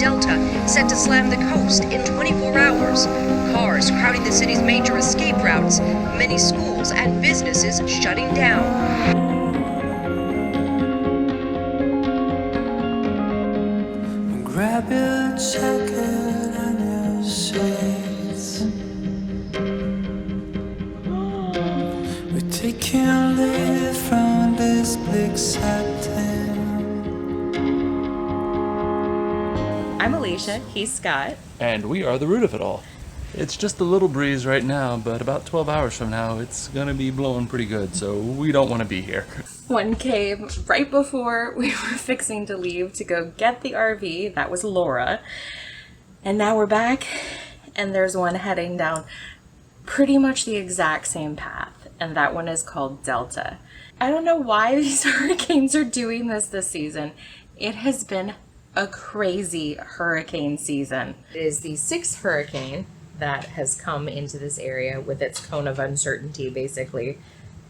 Delta set to slam the coast in 24 hours. Cars crowding the city's major escape routes, many schools and businesses shutting down. Grab your jacket and your shades. We're taking leave from this lakeside town. I'm Alicia, he's Scott. And we are the root of it all. It's just a little breeze right now, but about 12 hours from now, it's gonna be blowing pretty good, so we don't want to be here. One came right before we were fixing to leave to go get the RV. That was Laura. And now we're back, and there's one heading down pretty much the exact same path, and that one is called Delta. I don't know why these hurricanes are doing this season. It has been a crazy hurricane season. It is the 6th hurricane that has come into this area with its cone of uncertainty basically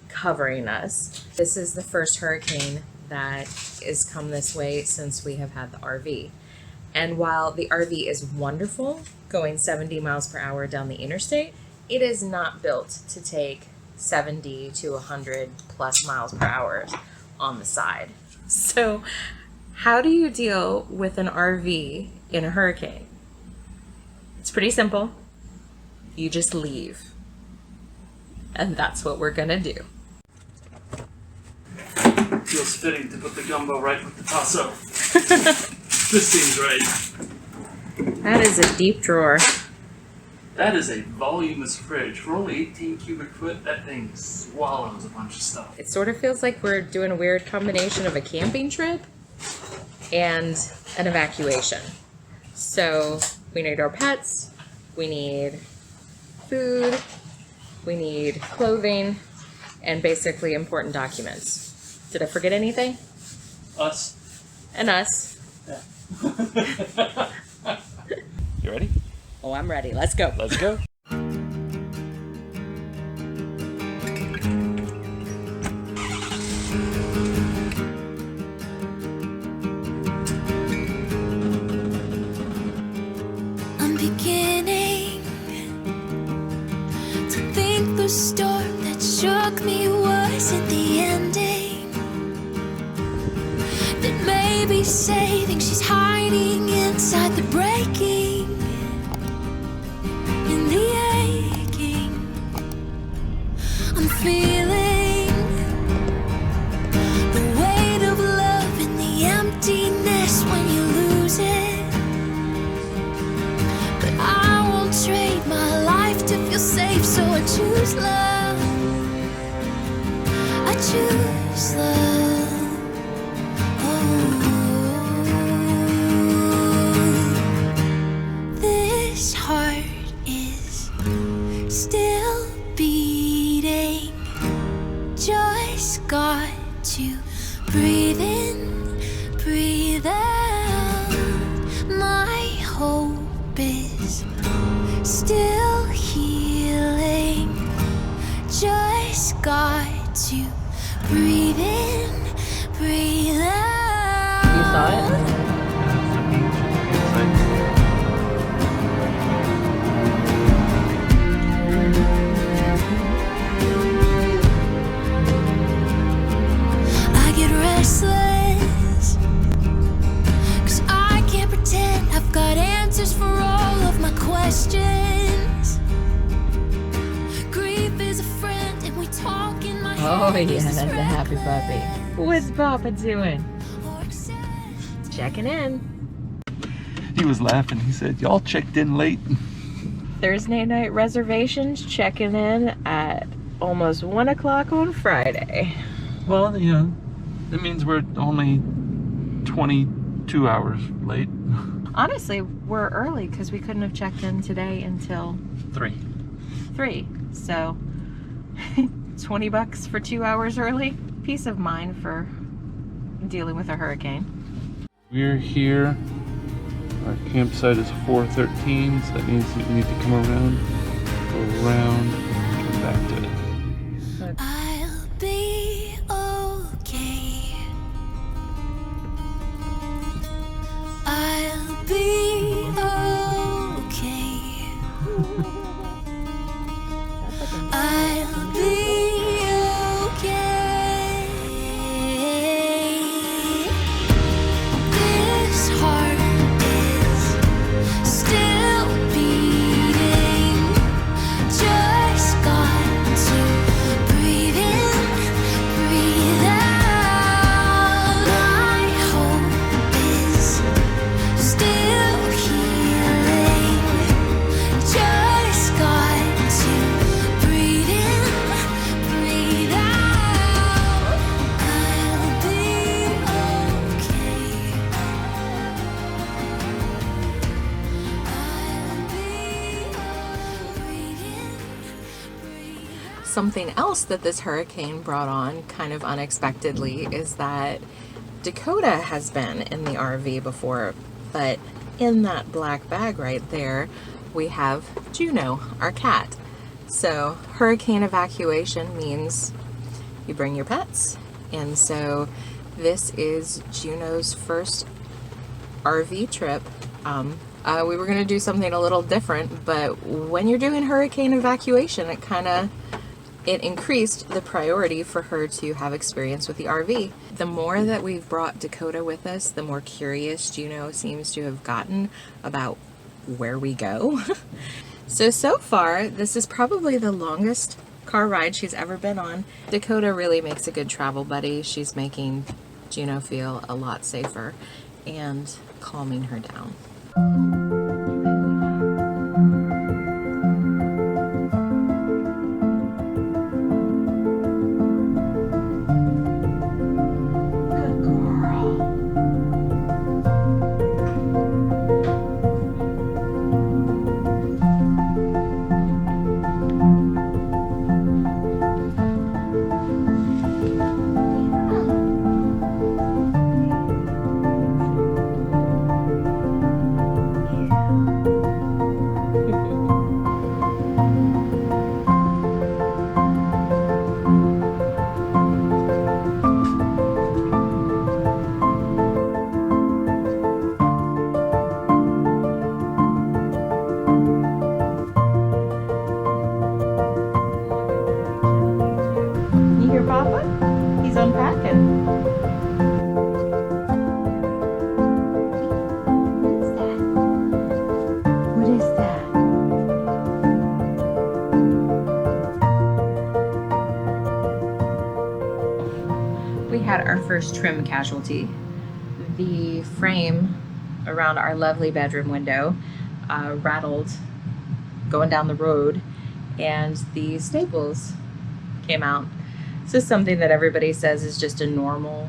covering us. This is the first hurricane that has come this way since we have had the RV. And while the RV is wonderful, going 70 miles per hour down the interstate, it is not built to take 70 to 100 plus miles per hour on the side. So how do you deal with an RV in a hurricane? It's pretty simple. You just leave. And that's what we're gonna do. Feels fitting to put the gumbo right with the tasso. This seems right. That is a deep drawer. That is a voluminous fridge. For only 18 cubic foot, that thing swallows a bunch of stuff. It sort of feels like we're doing a weird combination of a camping trip and an evacuation. So we need our pets, we need food, we need clothing, and basically important documents. Did I forget anything? Us. And us. Yeah. You ready? Oh, I'm ready. Let's go. Let's go. I'm beginning to think the storm that shook me wasn't the ending. That maybe saving she's hiding inside the breaking and the aching. I'm feeling the weight of love and the emptiness when you lose it. But I won't trade my life to feel safe, so I choose love. I choose love. This heart is still beating. Just got to breathe in, breathe out. My hope is still healing. Just got to breathe in, breathe out. You saw it? I get restless, 'cause I can't pretend I've got answers for all of my questions. Grief is a friend and we talk in my Oh head. yeah, that's a happy puppy. What's Papa doing? Checking in. He was laughing. He said, y'all checked in late. Thursday night reservations checking in at almost 1 o'clock on Friday. Well, you know, that means we're only 22 hours late. Honestly, we're early because we couldn't have checked in today until 3. So $20 for 2 hours early. Peace of mind for dealing with a hurricane. We're here. Our campsite is 413, so that means you need to come around, go around, and come back to it. I'll be okay. I'll be something else that this hurricane brought on kind of unexpectedly is that Dakota has been in the RV before, but in that black bag right there, we have Juneau, our cat. So hurricane evacuation means you bring your pets. And so this is Juneau's first RV trip. We were going to do something a little different, but when you're doing hurricane evacuation, it increased the priority for her to have experience with the RV. The more that we've brought Dakota with us, the more curious Juneau seems to have gotten about where we go. So far, this is probably the longest car ride she's ever been on. Dakota really makes a good travel buddy. She's making Juneau feel a lot safer and calming her down. You hear Papa? He's unpacking. What is that? We had our first trim casualty. The frame around our lovely bedroom window rattled going down the road, and the staples came out. This is something that everybody says is just a normal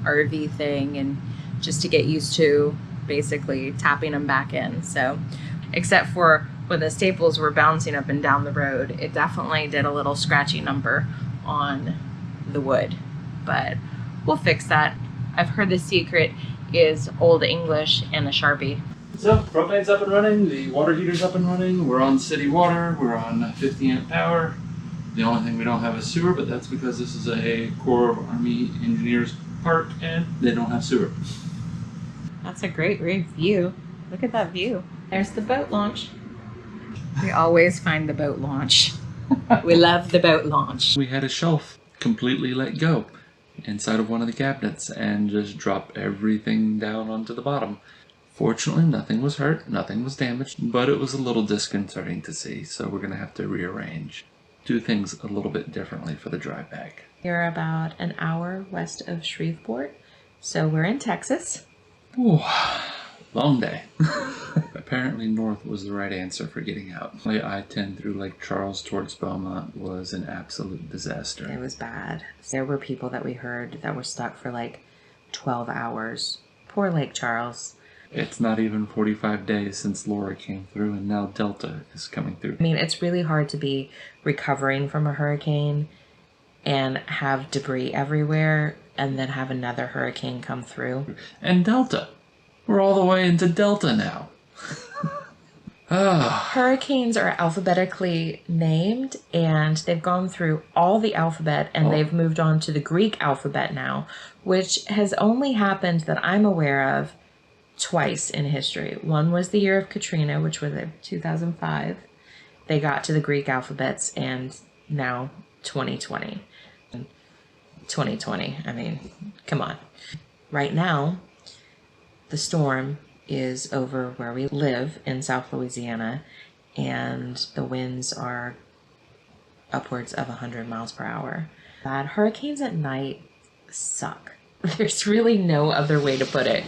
RV thing, and just to get used to basically tapping them back in. So except for when the staples were bouncing up and down the road, it definitely did a little scratchy number on the wood, but we'll fix that. I've heard the secret is Old English and a Sharpie. So, propane's up and running, the water heater's up and running, we're on city water, we're on 50 amp power. The only thing we don't have is sewer, but that's because this is a Corps of Army Engineers park and they don't have sewer. That's a great view. Look at that view. There's the boat launch. We always find the boat launch. We love the boat launch. We had a shelf completely let go inside of one of the cabinets and just drop everything down onto the bottom. Fortunately, nothing was hurt, nothing was damaged, but it was a little disconcerting to see, so we're going to have to rearrange. Do things a little bit differently for the drive back. We're about an hour west of Shreveport, so we're in Texas. Ooh, long day. Apparently north was the right answer for getting out. I-10 through Lake Charles towards Beaumont was an absolute disaster. It was bad. There were people that we heard that were stuck for like 12 hours. Poor Lake Charles. It's not even 45 days since Laura came through, and now Delta is coming through. I mean, it's really hard to be recovering from a hurricane and have debris everywhere and then have another hurricane come through. And Delta. We're all the way into Delta now. Hurricanes are alphabetically named, and they've gone through all the alphabet, and they've moved on to the Greek alphabet now, which has only happened that I'm aware of twice in history. One was the year of Katrina, which was 2005. They got to the Greek alphabets, and now 2020. 2020, I mean, come on. Right now, the storm is over where we live in South Louisiana, and the winds are upwards of 100 miles per hour. Hurricanes at night suck. There's really no other way to put it.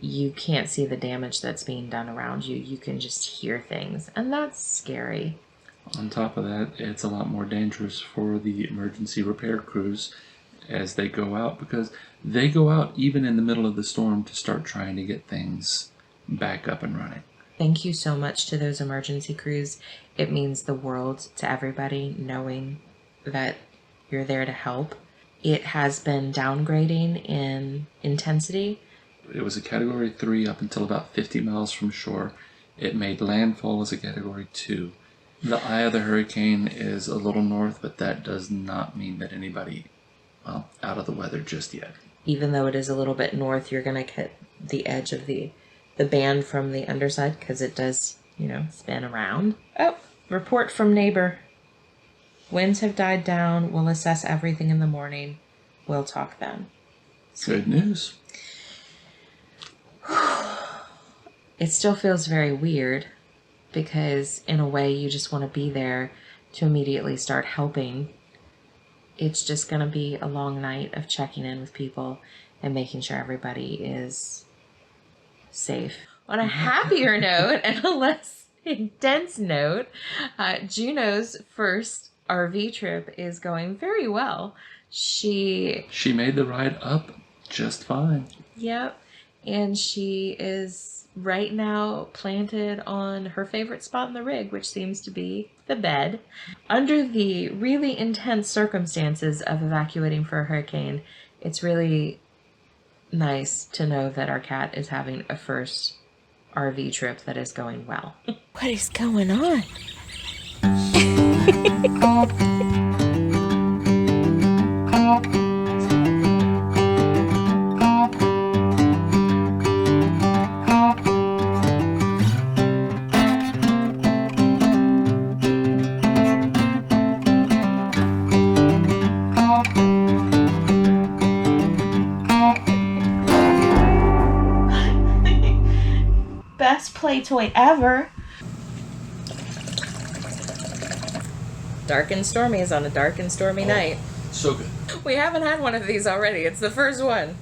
You can't see the damage that's being done around you. You can just hear things, and that's scary. On top of that, it's a lot more dangerous for the emergency repair crews as they go out, because they go out even in the middle of the storm to start trying to get things back up and running. Thank you so much to those emergency crews. It means the world to everybody knowing that you're there to help. It has been downgrading in intensity. It was a Category 3 up until about 50 miles from shore. It made landfall as a Category 2. The eye of the hurricane is a little north, but that does not mean that anybody, well, out of the weather just yet. Even though it is a little bit north, you're going to get the edge of the band from the underside because it does, spin around. Oh, report from neighbor. Winds have died down. We'll assess everything in the morning. We'll talk then. Good news. It still feels very weird because in a way you just want to be there to immediately start helping. It's just going to be a long night of checking in with people and making sure everybody is safe. On a happier note and a less intense note, Juneau's first RV trip is going very well. She made the ride up just fine. Yep. And she is right now planted on her favorite spot in the rig, which seems to be the bed. Under the really intense circumstances of evacuating for a hurricane, it's really nice to know that our cat is having a first RV trip that is going well. What is going on? Best play toy ever. Dark and Stormy is on a dark and stormy night. So good. We haven't had one of these already. It's the first one.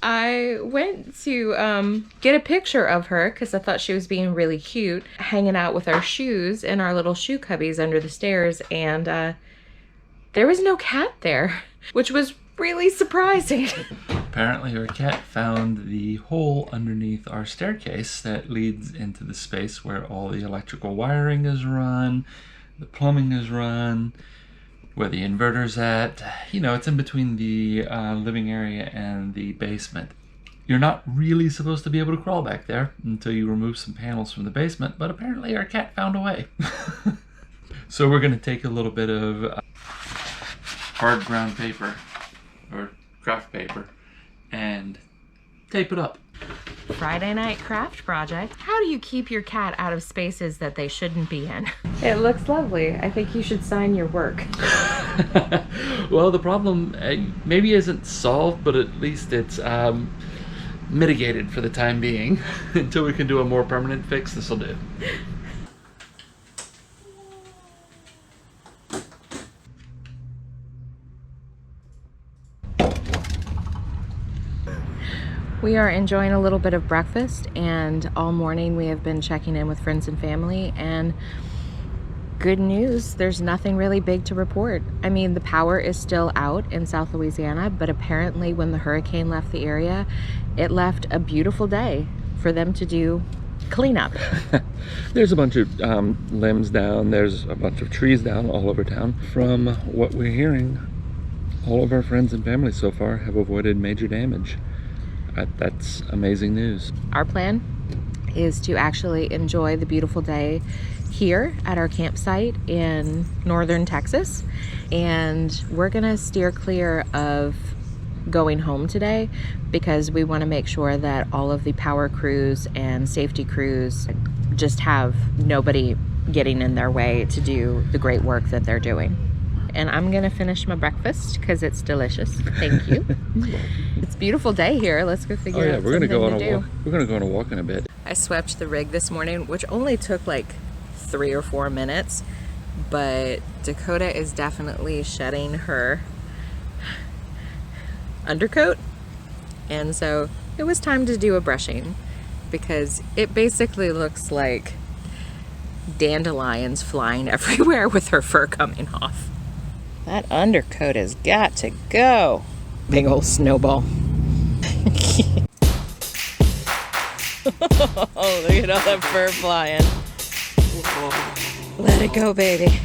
I went to get a picture of her because I thought she was being really cute, hanging out with our shoes in our little shoe cubbies under the stairs, and there was no cat there, which was really surprising. Apparently our cat found the hole underneath our staircase that leads into the space where all the electrical wiring is run, the plumbing is run, where the inverter's at. It's in between the living area and the basement. You're not really supposed to be able to crawl back there until you remove some panels from the basement, but apparently our cat found a way. So we're going to take a little bit of hard ground paper or craft paper and tape it up. Friday night craft project. How do you keep your cat out of spaces that they shouldn't be in? It looks lovely. I think you should sign your work. Well, the problem maybe isn't solved, but at least it's mitigated for the time being. Until we can do a more permanent fix, this will do. We are enjoying a little bit of breakfast, and all morning we have been checking in with friends and family, and good news, there's nothing really big to report. I mean, the power is still out in South Louisiana, but apparently when the hurricane left the area, it left a beautiful day for them to do cleanup. There's a bunch of limbs down, there's a bunch of trees down all over town. From what we're hearing, all of our friends and family so far have avoided major damage. That's amazing news. Our plan is to actually enjoy the beautiful day here at our campsite in northern Texas, and we're gonna steer clear of going home today because we want to make sure that all of the power crews and safety crews just have nobody getting in their way to do the great work that they're doing. And I'm gonna finish my breakfast because it's delicious. Thank you. It's a beautiful day here. Let's go figure out we're gonna go on a do. walk. We're gonna go on a walk in a bit. I swept the rig this morning, which only took like 3 or 4 minutes, but Dakota is definitely shedding her undercoat, and so it was time to do a brushing because it basically looks like dandelions flying everywhere with her fur coming off. That undercoat has got to go. Big old snowball. Oh, look at all that fur flying. Let it go, baby.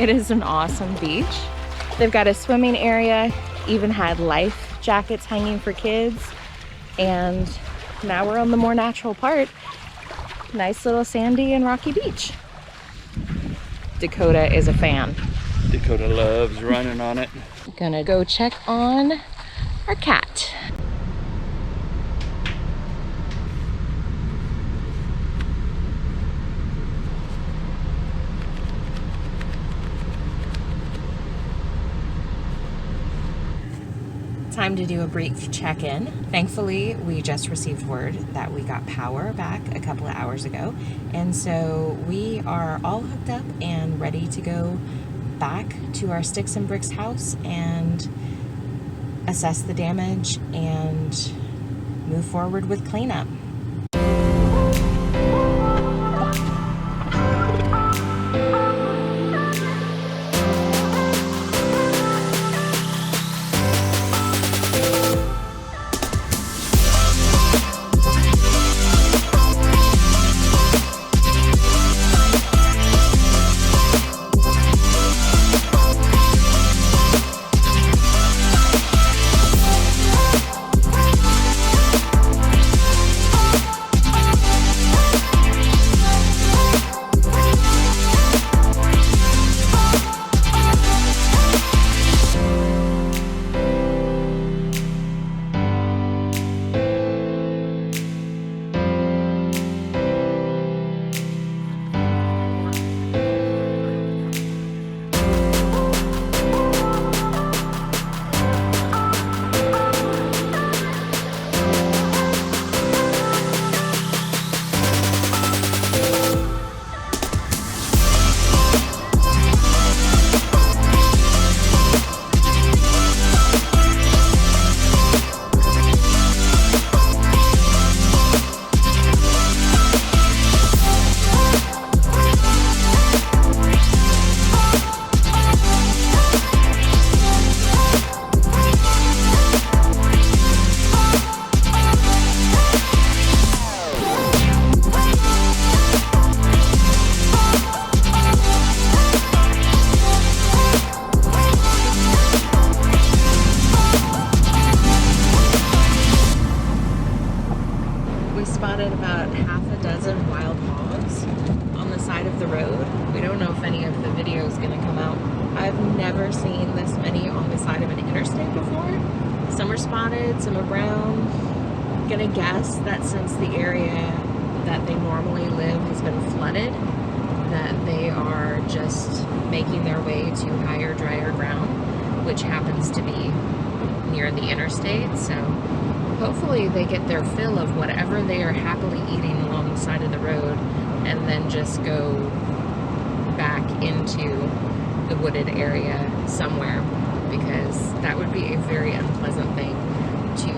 It is an awesome beach. They've got a swimming area, even had life jackets hanging for kids. And now we're on the more natural part. Nice little sandy and rocky beach. Dakota is a fan. Dakota loves running on it. Gonna go check on our cat. Time to do a brief check-in. Thankfully, we just received word that we got power back a couple of hours ago, and so we are all hooked up and ready to go back to our Sticks and Bricks house and assess the damage and move forward with cleanup. Spotted about half a dozen wild hogs on the side of the road. We don't know if any of the video is going to come out. I've never seen this many on the side of an interstate before. Some are spotted, some are brown. I'm gonna guess that since the area that they normally live has been flooded, that they are just making their way to higher, drier ground, which happens to be near the interstate. So hopefully they get their fill of whatever they are happily eating along the side of the road and then just go back into the wooded area somewhere, because that would be a very unpleasant thing to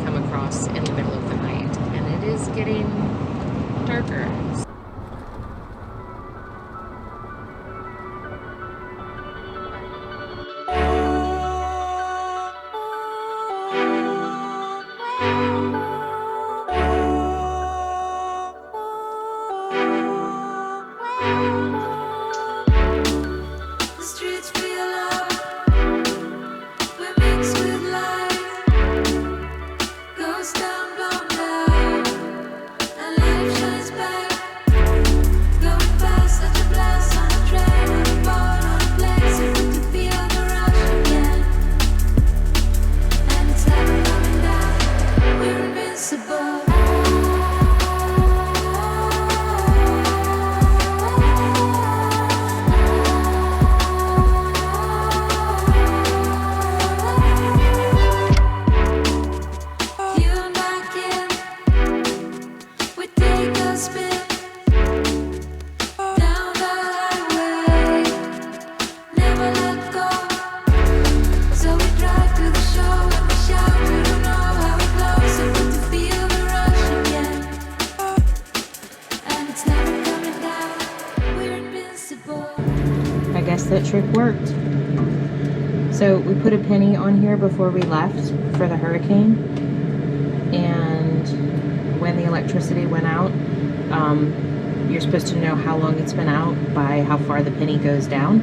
come across in the middle of the night. And it is getting darker. That trick worked. So we put a penny on here before we left for the hurricane, and when the electricity went out, you're supposed to know how long it's been out by how far the penny goes down.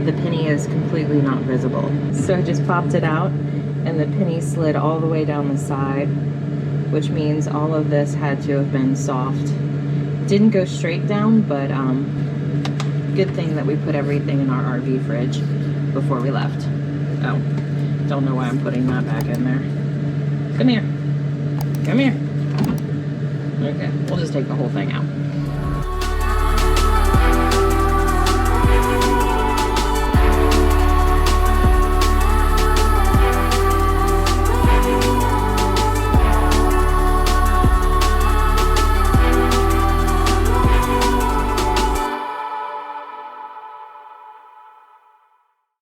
The penny is completely not visible. So I just popped it out and the penny slid all the way down the side, which means all of this had to have been soft. Didn't go straight down, but good thing that we put everything in our RV fridge before we left. Oh, don't know why I'm putting that back in there. Come here. Come here. Okay, we'll just take the whole thing out.